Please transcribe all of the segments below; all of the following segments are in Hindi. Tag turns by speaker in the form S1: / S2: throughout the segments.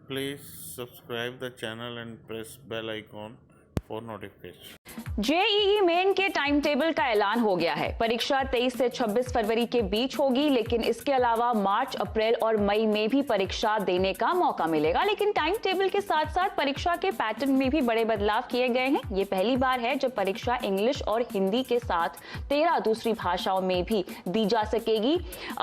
S1: Please subscribe the channel and press bell icon for notification.
S2: JEE main के टाइम टेबल का ऐलान हो गया है। परीक्षा 23 से 26 फरवरी के बीच होगी, लेकिन इसके अलावा मार्च, अप्रैल और मई में भी परीक्षा देने का मौका मिलेगा। लेकिन टाइम टेबल के साथ साथ परीक्षा के पैटर्न में भी बड़े बदलाव किए गए हैं। ये पहली बार है जब परीक्षा इंग्लिश और हिंदी के साथ 13 दूसरी भाषाओं में भी दी जा सकेगी।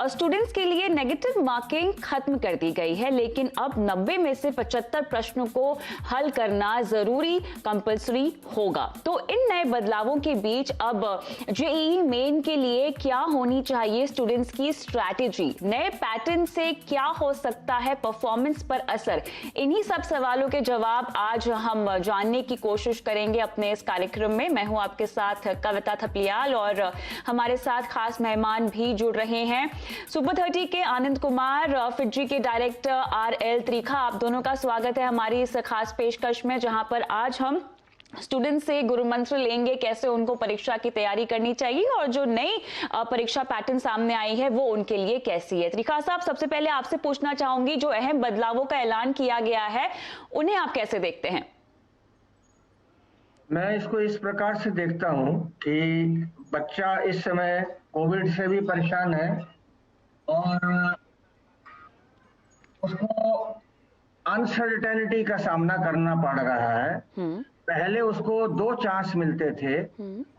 S2: स्टूडेंट्स के लिए नेगेटिव मार्किंग खत्म कर दी गई है, लेकिन अब 90 में से 75 प्रश्नों को हल करना जरूरी कंपल्सरी होगा। तो इन नए बदलावों के बीच अब जेईई मेन के लिए क्या होनी चाहिए स्टूडेंट्स की स्ट्रैटेजी, नए पैटर्न से क्या हो सकता है परफॉर्मेंस पर असर, इन्हीं सब सवालों के जवाब आज हम जानने की कोशिश करेंगे अपने इस कार्यक्रम में। मैं हूं आपके साथ कविता थपलियाल और हमारे साथ खास मेहमान भी जुड़ रहे हैं। सुपर 30 के आनंद कुमार, फिजी के डायरेक्टर RL त्रिखा, आप दोनों का स्वागत है हमारी इस खास पेशकश में, जहां पर आज हम स्टूडेंट से गुरु मंत्र लेंगे कैसे उनको परीक्षा की तैयारी करनी चाहिए और जो नई परीक्षा पैटर्न सामने आई है वो उनके लिए कैसी है। त्रिखा साहब, सबसे पहले आपसे पूछना चाहूंगी, जो अहम बदलावों का ऐलान किया गया है उन्हें आप कैसे देखते हैं?
S3: मैं इसको इस प्रकार से देखता हूं कि बच्चा इस समय कोविड से भी परेशान है और उसको अनसर्टेनिटी का सामना करना पड़ रहा है। पहले उसको 2 चांस मिलते थे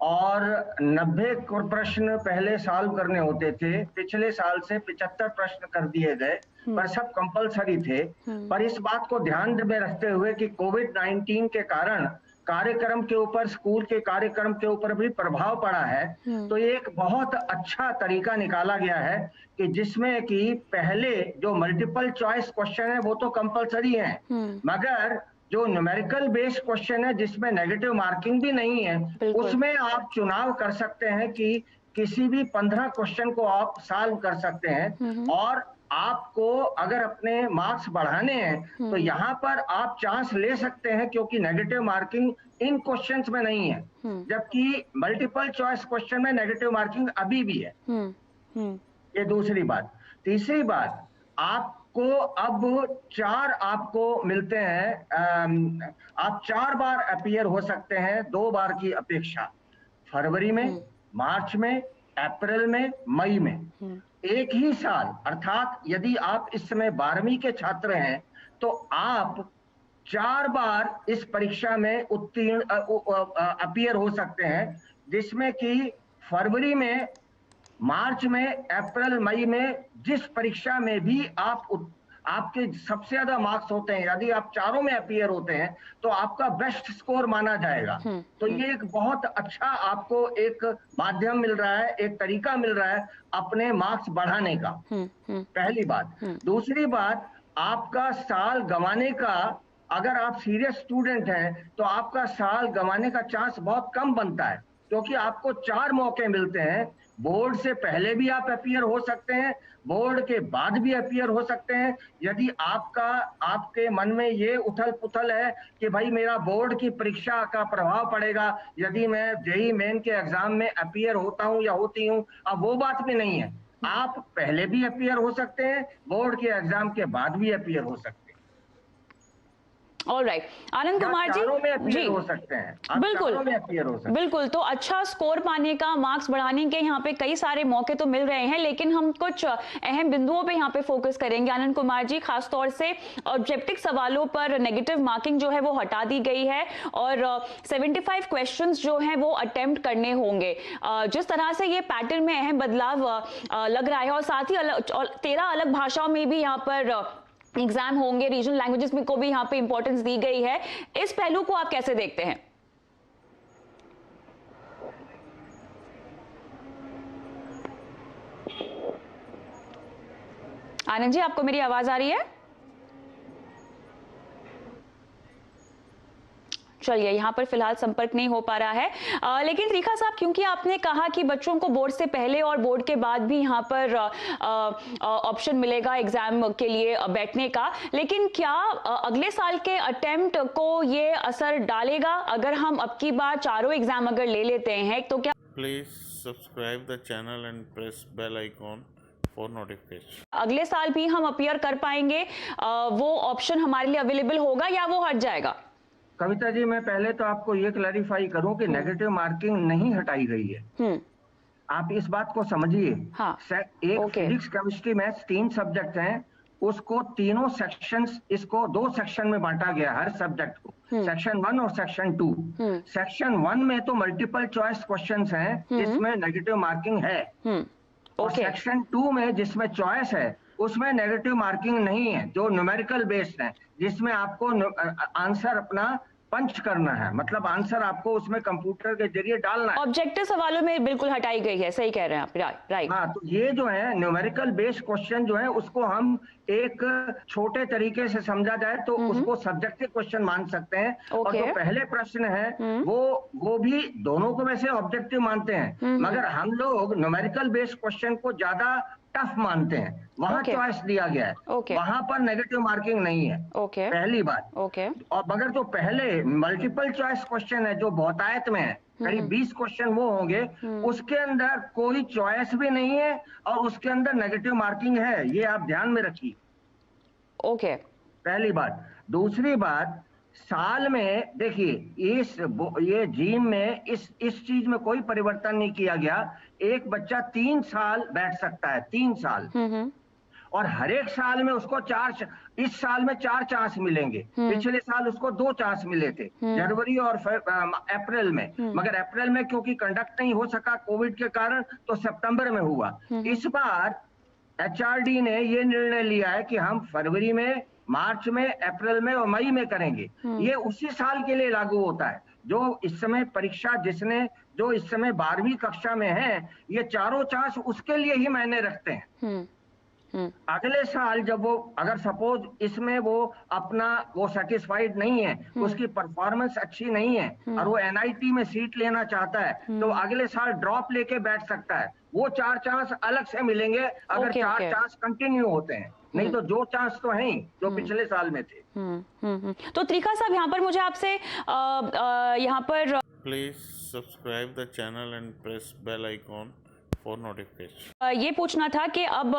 S3: और 90 प्रश्न पहले सॉल्व करने होते थे। पिछले साल से 75 प्रश्न कर दिए गए, पर सब कंपलसरी थे। पर इस बात को ध्यान में रखते हुए कि कोविड-19 के कारण कार्यक्रम के ऊपर, स्कूल के कार्यक्रम के ऊपर भी प्रभाव पड़ा है, तो ये एक बहुत अच्छा तरीका निकाला गया है कि जिसमें कि पहले जो मल्टीपल चॉइस क्वेश्चन है वो तो कंपलसरी है, मगर जो न्यूमेरिकल बेस्ड क्वेश्चन है जिसमें नेगेटिव मार्किंग भी नहीं है, उसमें आप चुनाव कर सकते हैं कि किसी भी 15 क्वेश्चन को आप सॉल्व कर सकते हैं और आपको अगर अपने मार्क्स बढ़ाने हैं तो यहाँ पर आप चांस ले सकते हैं, क्योंकि नेगेटिव मार्किंग इन क्वेश्चंस में नहीं है, जबकि मल्टीपल चॉइस क्वेश्चन में नेगेटिव मार्किंग अभी भी है। ये दूसरी बात। तीसरी बात, आपको अब 4 आपको मिलते हैं, आप 4 बार अपीयर हो सकते हैं 2 बार की अपेक्षा, फरवरी में, मार्च में, अप्रैल में, मई में, एक ही साल। अर्थात यदि आप इस समय 12वीं के छात्र हैं तो आप 4 बार इस परीक्षा में उत्तीर्ण अपीयर हो सकते हैं, जिसमें कि फरवरी में, मार्च में, अप्रैल, मई में जिस परीक्षा में भी आपके सबसे ज्यादा मार्क्स होते हैं, यदि आप चारों में अपीयर होते हैं तो आपका बेस्ट स्कोर माना जाएगा। तो ये एक बहुत अच्छा आपको एक माध्यम मिल रहा है, एक तरीका मिल रहा है अपने मार्क्स बढ़ाने का। पहली बात। दूसरी बात, आपका साल गंवाने का, अगर आप सीरियस स्टूडेंट हैं तो आपका साल गंवाने का चांस बहुत कम बनता है, क्योंकि आपको 4 मौके मिलते हैं। बोर्ड से पहले भी आप अपीयर हो सकते हैं, बोर्ड के बाद भी अपीयर हो सकते हैं। यदि आपके मन में ये उथल पुथल है कि भाई मेरा बोर्ड की परीक्षा का प्रभाव पड़ेगा यदि मैं जेईई मेन के एग्जाम में अपीयर होता हूं या होती हूं, अब वो बात भी नहीं है। आप पहले भी अपीयर हो सकते हैं, बोर्ड के एग्जाम के बाद भी अपीयर हो सकते हैं।
S2: ऑलराइट, आनंद कुमार जी
S3: हो सकते हैं,
S2: बिल्कुल। तो अच्छा स्कोर पाने का, मार्क्स बढ़ाने के यहाँ पे कई सारे मौके तो मिल रहे हैं, लेकिन हम कुछ अहम बिंदुओं पे यहाँ पे फोकस करेंगे। आनंद कुमार जी, खासतौर से ऑब्जेक्टिव सवालों पर नेगेटिव मार्किंग जो है वो हटा दी गई है और 75 क्वेश्चंस जो हैं वो अटेम्प्ट करने होंगे। जिस तरह से ये पैटर्न में अहम बदलाव लग रहा है और साथ ही 13 अलग भाषाओं में भी यहाँ पर एग्जाम होंगे, रीजनल लैंग्वेजेस में को भी यहाँ पे इंपॉर्टेंस दी गई है, इस पहलू को आप कैसे देखते हैं? आनंद जी, आपको मेरी आवाज आ रही है? चलिए, यहाँ पर फिलहाल संपर्क नहीं हो पा रहा है। लेकिन त्रिखा साहब, क्योंकि आपने कहा कि बच्चों को बोर्ड से पहले और बोर्ड के बाद भी यहाँ पर ऑप्शन मिलेगा एग्जाम के लिए बैठने का, लेकिन क्या अगले साल के अटेम्प्ट को ये असर डालेगा अगर हम अब की बार चारों एग्जाम अगर ले लेते हैं तो क्या?
S1: Please subscribe the channel and press bell icon for notification.
S2: अगले साल भी हम अपीयर कर पाएंगे, वो ऑप्शन हमारे लिए अवेलेबल होगा या वो हट जाएगा?
S3: कविता जी, मैं पहले तो आपको ये क्लैरिफाई करूं कि नेगेटिव मार्किंग नहीं हटाई गई है। आप इस बात को समझिए।
S2: हाँ,
S3: एक फिजिक्स, केमिस्ट्री, मैथ्स 3 सब्जेक्ट हैं, उसको तीनों सेक्शंस, इसको 2 सेक्शन में बांटा गया हर सब्जेक्ट को, सेक्शन 1 और सेक्शन 2। सेक्शन 1 में तो मल्टीपल चॉइस क्वेश्चंस हैं जिसमें नेगेटिव मार्किंग है, और सेक्शन 2 में जिसमें चॉइस है उसमें नेगेटिव मार्किंग नहीं है, जो न्यूमेरिकल बेस्ड है, जिसमें आपको आंसर अपना पंच करना है, मतलब आंसर आपको उसमें कंप्यूटर के जरिए डालना है।
S2: ऑब्जेक्टिव सवालों में बिल्कुल हटाई गई है, सही कह रहे हैं आप, राइट।
S3: हाँ, तो ये जो है न्यूमेरिकल बेस्ड क्वेश्चन जो है उसको हम एक छोटे तरीके से समझा जाए तो उसको सब्जेक्टिव क्वेश्चन मान सकते हैं। और जो पहले प्रश्न है वो भी दोनों को वैसे ऑब्जेक्टिव मानते हैं, मगर हम लोग न्यूमेरिकल बेस्ड क्वेश्चन को ज्यादा टफ मानते हैं, वहां चॉइस दिया गया है, वहां पर नेगेटिव मार्किंग नहीं है। पहली बात। और मगर जो पहले मल्टीपल चॉइस क्वेश्चन है जो बहुतायत में है, करीब 20 क्वेश्चन वो होंगे, उसके अंदर कोई चॉइस भी नहीं है और उसके अंदर नेगेटिव मार्किंग है, ये आप ध्यान में रखिए। पहली बात। दूसरी बात, साल में देखिए ये जीम में इस चीज में कोई परिवर्तन नहीं किया गया। एक बच्चा 3 साल बैठ सकता है, 3 साल, और हर एक साल में उसको इस साल में 4 चांस मिलेंगे। पिछले साल उसको 2 चांस मिले थे, जनवरी और अप्रैल में, मगर अप्रैल में क्योंकि कंडक्ट नहीं हो सका कोविड के कारण, तो सितंबर में हुआ। इस बार एचआरडी ने ये निर्णय लिया है कि हम फरवरी में, मार्च में, अप्रैल में और मई में करेंगे। ये उसी साल के लिए लागू होता है जो इस समय परीक्षा जो इस समय 12वीं कक्षा में है, ये चारों चांस उसके लिए ही मायने रखते हैं। अगले साल जब वो, अगर सपोज इसमें वो सेटिस्फाइड नहीं है, उसकी परफॉर्मेंस अच्छी नहीं है और वो एनआईटी में सीट लेना चाहता है, तो अगले साल ड्रॉप लेके बैठ सकता है। वो 4 चांस अलग से मिलेंगे अगर 4 चांस कंटिन्यू होते हैं, नहीं तो 2 चांस तो हैं ही जो पिछले साल में थे।
S2: तो त्रिखा साहब, यहाँ पर मुझे आपसे यहाँ पर
S1: please subscribe the channel and press bell icon for notification.
S2: ये पूछना था कि अब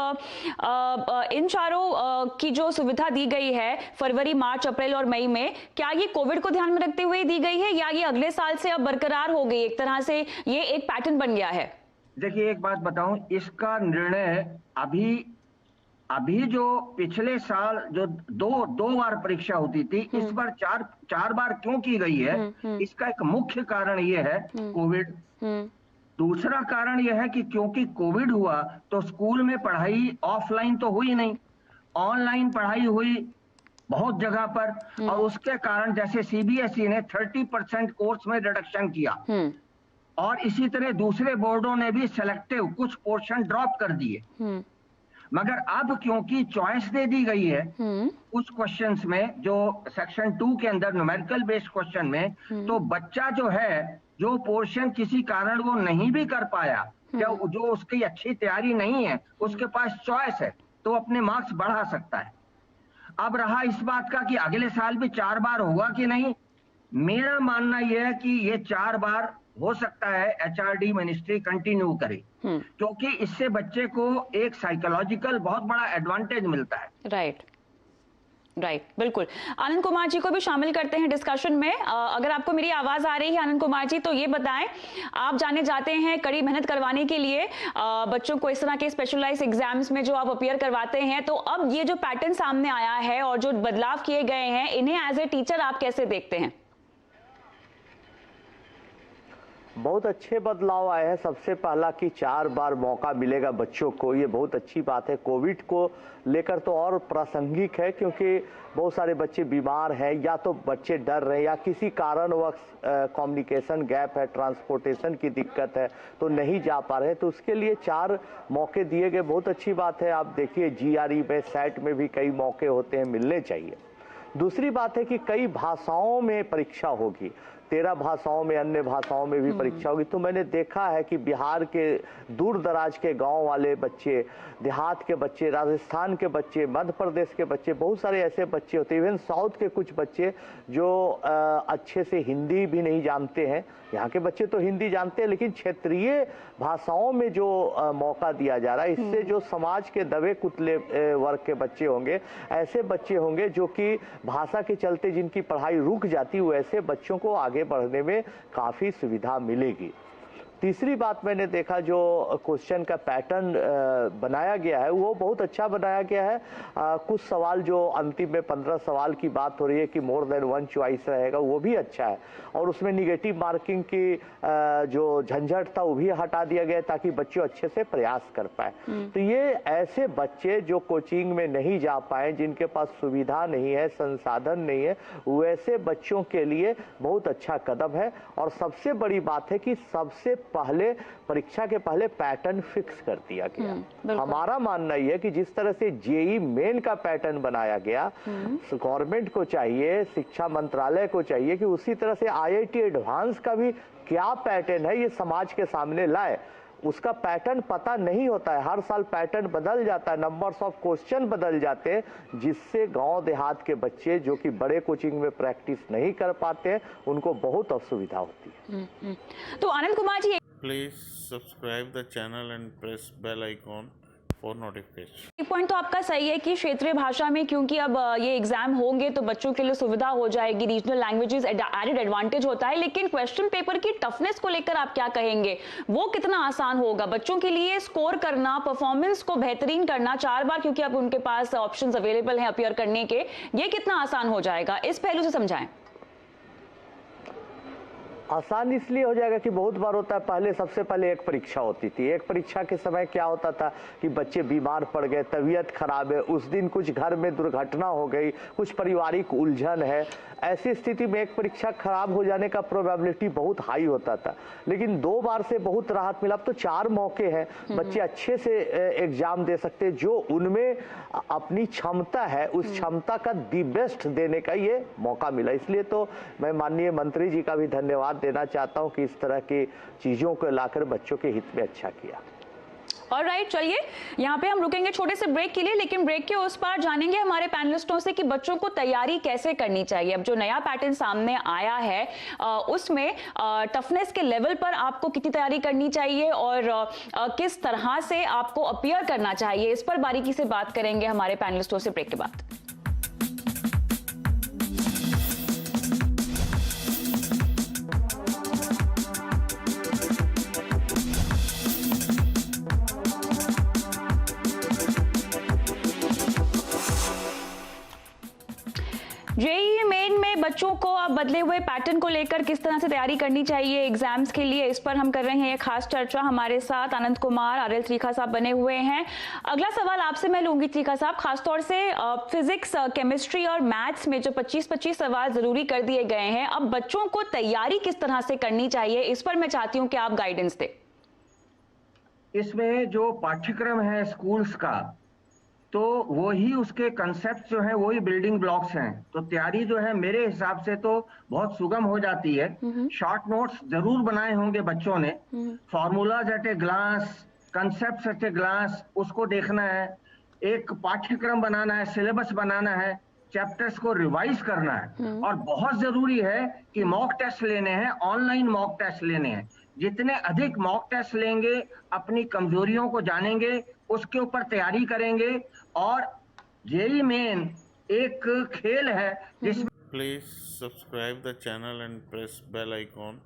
S2: इन चारों की जो सुविधा दी गई है फरवरी, मार्च, अप्रैल और मई में, क्या ये कोविड को ध्यान में रखते हुए दी गई है या ये अगले साल से अब बरकरार हो गई, एक तरह से ये एक पैटर्न बन गया है?
S3: देखिए, एक बात बताऊं, इसका निर्णय अभी जो पिछले साल जो दो बार परीक्षा होती थी, इस बार चार बार क्यों की गई है, इसका एक मुख्य कारण ये है कोविड। दूसरा कारण यह है कि क्योंकि कोविड हुआ तो स्कूल में पढ़ाई ऑफलाइन तो हुई नहीं, ऑनलाइन पढ़ाई हुई बहुत जगह पर, और उसके कारण जैसे सीबीएसई ने 30% कोर्स में रिडक्शन किया, और इसी तरह दूसरे बोर्डों ने भी सिलेक्टिव कुछ पोर्शन ड्रॉप कर दिए। मगर अब क्योंकि चॉइस दे दी गई है कुछ क्वेश्चंस में, जो सेक्शन 2 के अंदर न्यूमेरिकल बेस्ड क्वेश्चन में, तो बच्चा जो है, जो पोर्शन किसी कारण वो नहीं भी कर पाया, या जो उसकी अच्छी तैयारी नहीं है, उसके पास चॉइस है, तो अपने मार्क्स बढ़ा सकता है। अब रहा इस बात का कि अगले साल भी 4 बार होगा कि नहीं, मेरा मानना यह है कि ये 4 बार हो सकता है एचआरडी मिनिस्ट्री कंटिन्यू करे, क्योंकि इससे बच्चे को एक साइकोलॉजिकल बहुत बड़ा एडवांटेज मिलता है।
S2: राइट, बिल्कुल। आनंद कुमार जी को भी शामिल करते हैं डिस्कशन में। अगर आपको मेरी आवाज आ रही है आनंद कुमार जी, तो ये बताएं, आप जाने जाते हैं कड़ी मेहनत करवाने के लिए बच्चों को इस तरह के स्पेशलाइज्ड एग्जाम्स में जो आप अपीयर करवाते हैं, तो अब ये जो पैटर्न सामने आया है और जो बदलाव किए गए हैं, इन्हें एज ए टीचर आप कैसे देखते हैं?
S4: बहुत अच्छे बदलाव आए हैं। सबसे पहला कि 4 बार मौका मिलेगा बच्चों को, ये बहुत अच्छी बात है। कोविड को लेकर तो और प्रासंगिक है, क्योंकि बहुत सारे बच्चे बीमार हैं, या तो बच्चे डर रहे हैं या किसी कारणवश कम्युनिकेशन गैप है, ट्रांसपोर्टेशन की दिक्कत है, तो नहीं जा पा रहे हैं, तो उसके लिए 4 मौके दिए गए, बहुत अच्छी बात है। आप देखिए जीआरई में, सेट में भी कई मौके होते हैं, मिलने चाहिए। दूसरी बात है कि कई भाषाओं में परीक्षा होगी, 13 भाषाओं में, अन्य भाषाओं में भी परीक्षा होगी। तो मैंने देखा है कि बिहार के दूर दराज के गांव वाले बच्चे, देहात के बच्चे, राजस्थान के बच्चे, मध्य प्रदेश के बच्चे, बहुत सारे ऐसे बच्चे होते हैं, इवन साउथ के कुछ बच्चे जो अच्छे से हिंदी भी नहीं जानते हैं। यहाँ के बच्चे तो हिंदी जानते हैं, लेकिन क्षेत्रीय भाषाओं में जो मौका दिया जा रहा है, इससे जो समाज के दबे कुतले वर्ग के बच्चे होंगे, ऐसे बच्चे होंगे जो कि भाषा के चलते जिनकी पढ़ाई रुक जाती, वैसे बच्चों को आगे बढ़ने में काफ़ी सुविधा मिलेगी। तीसरी बात मैंने देखा, जो क्वेश्चन का पैटर्न बनाया गया है वो बहुत अच्छा बनाया गया है। कुछ सवाल जो अंतिम में 15 सवाल की बात हो रही है कि मोर देन वन चॉइस रहेगा, वो भी अच्छा है। और उसमें निगेटिव मार्किंग की जो झंझट था वो भी हटा दिया गया ताकि बच्चे अच्छे से प्रयास कर पाए। तो ये ऐसे बच्चे जो कोचिंग में नहीं जा पाए, जिनके पास सुविधा नहीं है, संसाधन नहीं है, वैसे बच्चों के लिए बहुत अच्छा कदम है। और सबसे बड़ी बात है कि सबसे पहले परीक्षा के पहले पैटर्न फिक्स कर दिया गया। हमारा मानना यह है कि जिस तरह से जेई मेन का पैटर्न बनाया गया, गवर्नमेंट को चाहिए, शिक्षा मंत्रालय को चाहिए कि उसी तरह से आईआईटी एडवांस का भी क्या पैटर्न है ये समाज के सामने लाए। उसका पैटर्न पता नहीं होता है, हर साल पैटर्न बदल जाता है, नंबर्स ऑफ क्वेश्चन बदल जाते हैं, जिससे गांव देहात के बच्चे जो कि बड़े कोचिंग में प्रैक्टिस नहीं कर पाते हैं, उनको बहुत असुविधा होती है।
S2: तो Anand Kumar ji,
S1: Please subscribe the channel and press bell icon for notification.
S2: एक पॉइंट तो आपका सही है कि क्षेत्रीय भाषा में क्योंकि अब ये एग्जाम होंगे तो बच्चों के लिए सुविधा हो जाएगी, रीजनल लैंग्वेजेस एडेड एडवांटेज होता है। लेकिन क्वेश्चन पेपर की टफनेस को लेकर आप क्या कहेंगे? वो कितना आसान होगा बच्चों के लिए स्कोर करना, परफॉर्मेंस को बेहतरीन करना 4 बार, क्योंकि अब उनके पास ऑप्शंस अवेलेबल हैं अपीयर करने के, ये कितना आसान हो जाएगा? इस पहलू से समझाएं।
S4: आसान इसलिए हो जाएगा कि बहुत बार होता है, पहले सबसे पहले एक परीक्षा होती थी, एक परीक्षा के समय क्या होता था कि बच्चे बीमार पड़ गए, तबीयत खराब है, उस दिन कुछ घर में दुर्घटना हो गई, कुछ पारिवारिक उलझन है, ऐसी स्थिति में एक परीक्षा खराब हो जाने का प्रोबेबिलिटी बहुत हाई होता था। लेकिन 2 बार से बहुत राहत मिला। अब तो 4 मौके हैं, बच्चे अच्छे से एग्जाम दे सकते हैं, जो उनमें अपनी क्षमता है उस क्षमता का दी बेस्ट देने का ये मौका मिला। इसलिए तो मैं माननीय मंत्री जी का भी धन्यवाद देना चाहता हूं कि इस तरह की चीजों को लाकर बच्चों के हित में अच्छा किया।
S2: ऑलराइट, चलिए यहाँ पे हम रुकेंगे छोटे से ब्रेक के लिए, लेकिन ब्रेक के उस पार जानेंगे हमारे पैनलिस्टों से कि बच्चों को तैयारी कैसे करनी चाहिए। अब जो नया पैटर्न सामने आया है उसमें टफनेस के लेवल पर आपको कितनी तैयारी करनी चाहिए और किस तरह से आपको अपीयर करना चाहिए, इस पर बारीकी से बात करेंगे हमारे पैनलिस्टों से ब्रेक के बाद। जेईई मेन में बच्चों को अब बदले हुए पैटर्न को लेकर किस तरह से तैयारी करनी चाहिए एग्जाम्स के लिए, इस पर हम कर रहे हैं एक खास चर्चा। हमारे साथ आनंद कुमार, आरएल त्रिखा साहब बने हुए हैं। अगला सवाल आपसे मैं लूंगी त्रिखा साहब, खासतौर से फिजिक्स, केमिस्ट्री और मैथ्स में जो 25-25 सवाल जरूरी कर दिए गए हैं, अब बच्चों को तैयारी किस तरह से करनी चाहिए, इस पर मैं चाहती हूँ कि आप गाइडेंस दें।
S3: इसमें जो पाठ्यक्रम है स्कूल्स का, तो वही उसके कंसेप्ट जो है वही बिल्डिंग ब्लॉक्स हैं। तो तैयारी जो है मेरे हिसाब से तो बहुत सुगम हो जाती है। शॉर्ट नोट्स जरूर बनाए होंगे बच्चों ने, formulas at a glance, concepts at a glance, उसको देखना है। एक पाठ्यक्रम बनाना है, सिलेबस बनाना है, चैप्टर्स को रिवाइज करना है। और बहुत जरूरी है कि मॉक टेस्ट लेने हैं, ऑनलाइन मॉक टेस्ट लेने हैं। जितने अधिक मॉक टेस्ट लेंगे, अपनी कमजोरियों को जानेंगे, उसके ऊपर तैयारी करेंगे। और जेईई मेन एक खेल है जिसमें
S1: Please subscribe the channel and press bell icon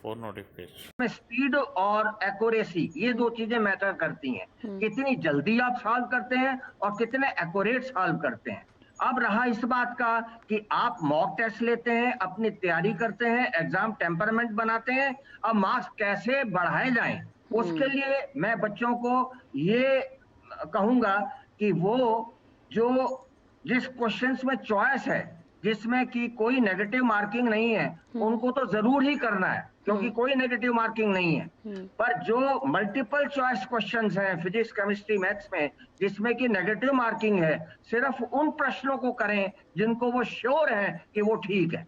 S1: for notification.
S3: Speed और एक्यूरेसी, ये 2 चीजें मैटर करती हैं। कितनी जल्दी आप सॉल्व करते हैं और कितने एक्यूरेट सॉल्व करते हैं। अब रहा इस बात का कि आप मॉक टेस्ट लेते हैं, अपनी तैयारी करते हैं, एग्जाम टेम्परमेंट बनाते हैं, अब मार्क्स कैसे बढ़ाए जाएं, उसके लिए मैं बच्चों को ये कहूंगा कि वो जो जिस क्वेश्चंस में चॉइस है, जिसमें कि कोई नेगेटिव मार्किंग नहीं है, उनको तो जरूर ही करना है, क्योंकि कोई नेगेटिव मार्किंग नहीं है। पर जो मल्टीपल चॉइस क्वेश्चंस हैं फिजिक्स, केमिस्ट्री, मैथ्स में, जिसमें कि नेगेटिव मार्किंग है, सिर्फ उन प्रश्नों को करें जिनको वो श्योर है कि वो ठीक है।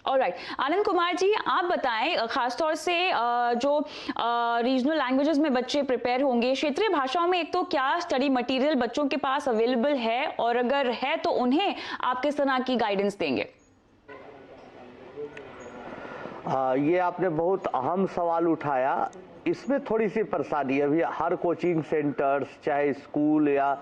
S2: ऑलराइट, आनंद कुमार जी, आप बताएं खासतौर से जो रीजनल लैंग्वेजेस में बच्चे प्रिपेयर होंगे, क्षेत्रीय भाषाओं में, एक तो क्या स्टडी मटेरियल बच्चों के पास अवेलेबल है, और अगर है तो उन्हें आप किस तरह की गाइडेंस देंगे?
S4: ये आपने बहुत अहम सवाल उठाया। इसमें थोड़ी सी परेशानी है। अभी हर कोचिंग सेंटर्स, चाहे स्कूल या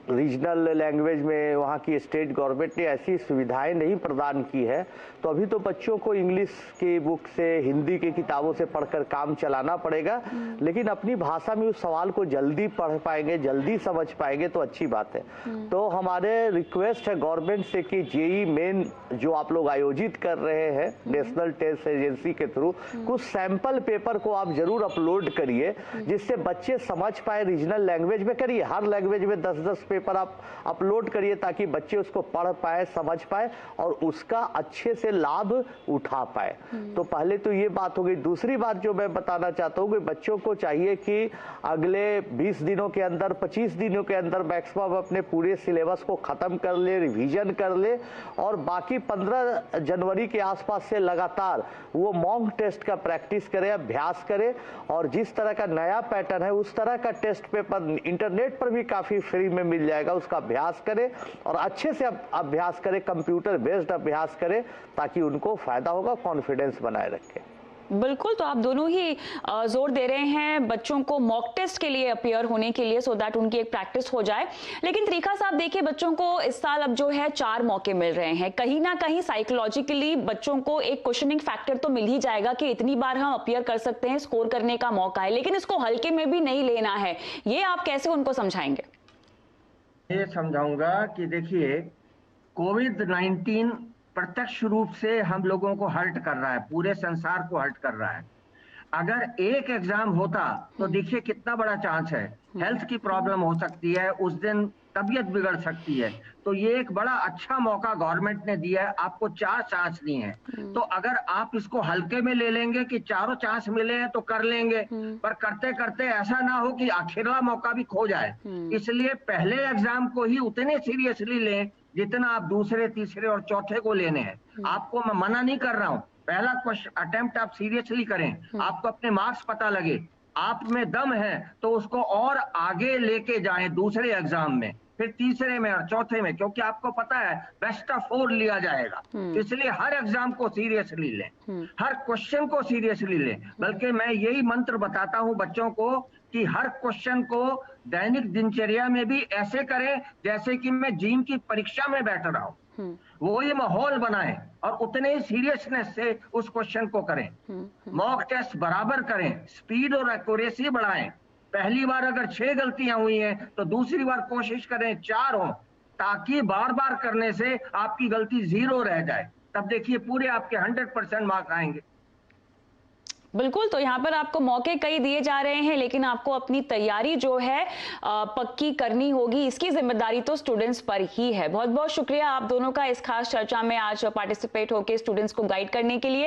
S4: रीजनल लैंग्वेज में वहाँ की स्टेट गवर्नमेंट ने ऐसी सुविधाएं नहीं प्रदान की है, तो अभी तो बच्चों को इंग्लिश की बुक से, हिंदी की किताबों से पढ़कर काम चलाना पड़ेगा। लेकिन अपनी भाषा में उस सवाल को जल्दी पढ़ पाएंगे, जल्दी समझ पाएंगे तो अच्छी बात है। तो हमारे रिक्वेस्ट है गवर्नमेंट से कि जेईई मेन जो आप लोग आयोजित कर रहे हैं नेशनल टेस्ट एजेंसी के थ्रू, कुछ सैंपल पेपर को आप जरूर अपलोड करिए, जिससे बच्चे समझ पाए। रीजनल लैंग्वेज में करिए, हर लैंग्वेज में 10-10 पेपर आप अपलोड करिए, ताकि बच्चे उसको पढ़ पाए, समझ पाए और उसका अच्छे से लाभ उठा पाए। तो पहले तो ये बात हो गई। दूसरी बात जो मैं बताना चाहता हूँ कि बच्चों को चाहिए कि अगले 20 दिनों के अंदर, 25 दिनों के अंदर मैक्सिमम अपने पूरे सिलेबस को खत्म कर ले, रिवीजन कर ले, और बाकी 15 जनवरी के आसपास से लगातार वो मॉक टेस्ट का प्रैक्टिस करे, अभ्यास करे। और जिस तरह का नया पैटर्न है उस तरह का टेस्ट पेपर इंटरनेट पर भी काफी फ्री में मिल जाएगा, उसका अभ्यास करें और अच्छे से अभ्यास करें, कंप्यूटर बेस्ड अभ्यास करें, ताकि उनको फायदा होगा, कॉन्फिडेंस बनाए रखें।
S2: बिल्कुल, तो आप दोनों ही जोर दे रहे हैं बच्चों को मॉक टेस्ट के लिए अपीयर होने के लिए, सो दैट उनकी एक प्रैक्टिस हो जाए। लेकिन तरीका साहब देखिए, बच्चों को इस साल अब जो है 4 मौके मिल रहे हैं। कहीं ना कहीं साइकोलॉजिकली बच्चों को एक क्वेश्चनिंग फैक्टर तो मिल ही जाएगा कि इतनी बार हम अपीयर कर सकते हैं, स्कोर करने का मौका है, लेकिन इसको हल्के में भी नहीं लेना है। ये आप कैसे उनको समझाएंगे?
S3: ये समझाऊंगा कि देखिए, कोविड-19 प्रत्यक्ष रूप से हम लोगों को हर्ट कर रहा है, पूरे संसार को हर्ट कर रहा है। अगर एक एग्जाम होता तो देखिए कितना बड़ा चांस है, हेल्थ की प्रॉब्लम हो सकती है, उस दिन तबीयत बिगड़ सकती है। तो ये एक बड़ा अच्छा मौका गवर्नमेंट ने दिया है, आपको 4 चांस दिए हैं। तो अगर आप इसको हल्के में ले लेंगे कि चारों चांस मिले हैं तो कर लेंगे, पर करते करते ऐसा ना हो कि आखिरला मौका भी खो जाए। इसलिए पहले एग्जाम को ही उतने सीरियसली लें जितना आप दूसरे, तीसरे और चौथे को लेने हैं। आपको मैं मना नहीं कर रहा हूं, पहला क्वेश्चन अटेम्प्ट आप सीरियसली करें, आपको अपने मार्क्स पता लगे, आप में दम है तो उसको और आगे लेके जाएं दूसरे एग्जाम में, फिर तीसरे में और चौथे में, क्योंकि आपको पता है बेस्ट ऑफ 4 लिया जाएगा। इसलिए हर एग्जाम को सीरियसली लें, हर क्वेश्चन को सीरियसली लें। बल्कि मैं यही मंत्र बताता हूं बच्चों को कि हर क्वेश्चन को दैनिक दिनचर्या में भी ऐसे करें जैसे कि मैं जीन की परीक्षा में बैठ रहा हूं। वो ये माहौल बनाएं और उतने ही सीरियसनेस से उस क्वेश्चन को करें। मॉक टेस्ट बराबर करें, स्पीड और एक्यूरेसी बढ़ाएं। पहली बार अगर 6 गलतियां हुई हैं तो दूसरी बार कोशिश करें 4 हो, ताकि बार बार करने से आपकी गलती 0 रह जाए। तब देखिए पूरे आपके 100% मार्क्स आएंगे।
S2: बिल्कुल, तो यहाँ पर आपको मौके कई दिए जा रहे हैं, लेकिन आपको अपनी तैयारी जो है पक्की करनी होगी। इसकी जिम्मेदारी तो स्टूडेंट्स पर ही है। बहुत बहुत शुक्रिया आप दोनों का इस खास चर्चा में आज पार्टिसिपेट होकर स्टूडेंट्स को गाइड करने के लिए।